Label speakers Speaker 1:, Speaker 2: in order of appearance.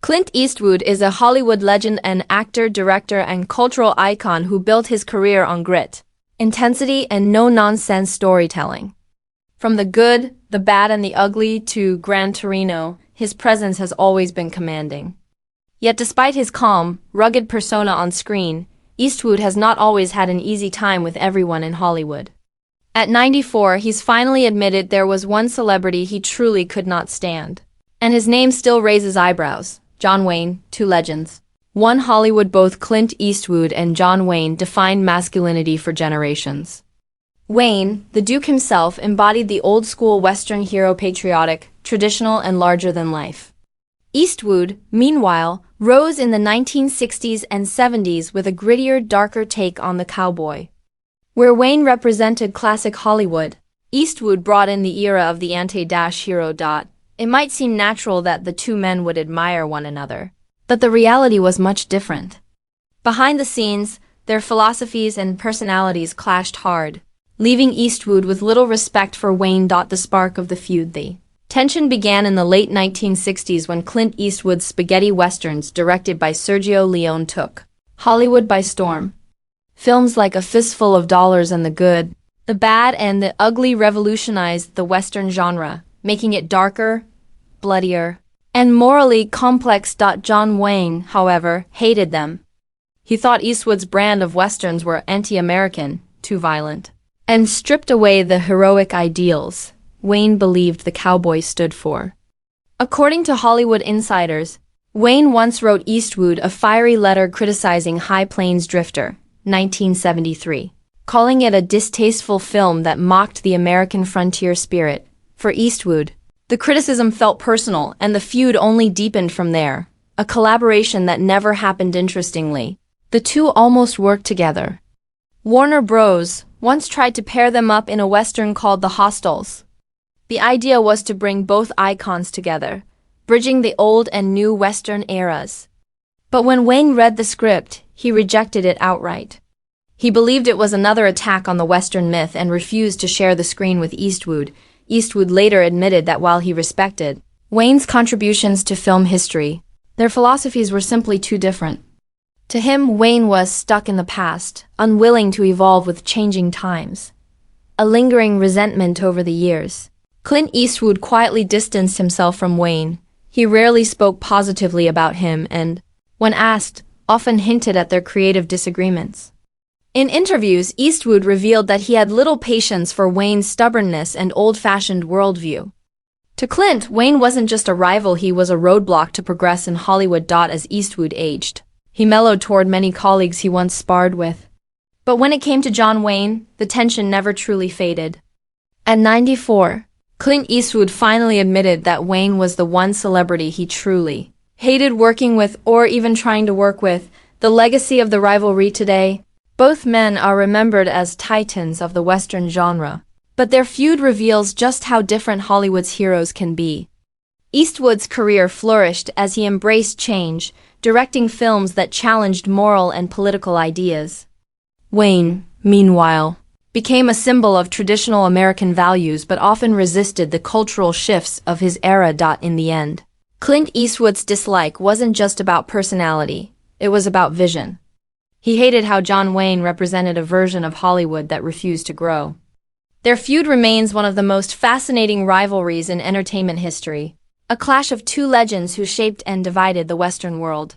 Speaker 1: Clint Eastwood is a Hollywood legend and actor, director, and cultural icon who built his career on grit, intensity, and no-nonsense storytelling. From the good, the bad, and the ugly to Gran Torino, his presence has always been commanding. Yet despite his calm, rugged persona on screen, Eastwood has not always had an easy time with everyone in Hollywood. At 94, he's finally admitted there was one celebrity he truly could not stand. And his name still raises eyebrows. John Wayne, two legends. One Hollywood. Both Clint Eastwood and John Wayne defined masculinity for generations. Wayne, the Duke himself, embodied the old-school Western hero, patriotic, traditional, and larger-than-life. Eastwood, meanwhile, rose in the 1960s and 70s with a grittier, darker take on the cowboy. Where Wayne represented classic Hollywood, Eastwood brought in the era of the anti-hero. It might seem natural that the two men would admire one another, but the reality was much different. Behind the scenes, their philosophies and personalities clashed hard, leaving Eastwood with little respect for Wayne. The spark of the feud. The tension began in the late 1960s when Clint Eastwood's spaghetti westerns, directed by Sergio Leone, took Hollywood by storm. Films like A Fistful of Dollars and The Good, the Bad, and the Ugly revolutionized the Western genre, making it darker, bloodier, and morally complex. John Wayne, however, hated them. He thought Eastwood's brand of westerns were anti-American, too violent, and stripped away the heroic ideals Wayne believed the cowboy stood for. According to Hollywood insiders, Wayne once wrote Eastwood a fiery letter criticizing High Plains Drifter, 1973, calling it a distasteful film that mocked the American frontier spirit. For Eastwood, the criticism felt personal, and the feud only deepened from there, a collaboration that never happened. Interestingly, the two almost worked together. Warner Bros. Once tried to pair them up in a western called The Hostiles. The idea was to bring both icons together, bridging the old and new western eras. But when Wayne read the script, he rejected it outright. He believed it was another attack on the western myth and refused to share the screen with Eastwood. Eastwood later admitted that while he respected Wayne's contributions to film history, their philosophies were simply too different. To him, Wayne was stuck in the past, unwilling to evolve with changing times. A lingering resentment over the years. Clint Eastwood quietly distanced himself from Wayne. He rarely spoke positively about him and, when asked, often hinted at their creative disagreements. In interviews, Eastwood revealed that he had little patience for Wayne's stubbornness and old-fashioned worldview. To Clint, Wayne wasn't just a rival, he was a roadblock to progress in Hollywood. As Eastwood aged, he mellowed toward many colleagues he once sparred with. But when it came to John Wayne, the tension never truly faded. At 94, Clint Eastwood finally admitted that Wayne was the one celebrity he truly hated working with or even trying to work with. The legacy of the rivalry today. Both men are remembered as titans of the Western genre, but their feud reveals just how different Hollywood's heroes can be. Eastwood's career flourished as he embraced change, directing films that challenged moral and political ideas. Wayne, meanwhile, became a symbol of traditional American values but often resisted the cultural shifts of his era. In the end, Clint Eastwood's dislike wasn't just about personality, it was about vision. He hated how John Wayne represented a version of Hollywood that refused to grow. Their feud remains one of the most fascinating rivalries in entertainment history, a clash of two legends who shaped and divided the Western world.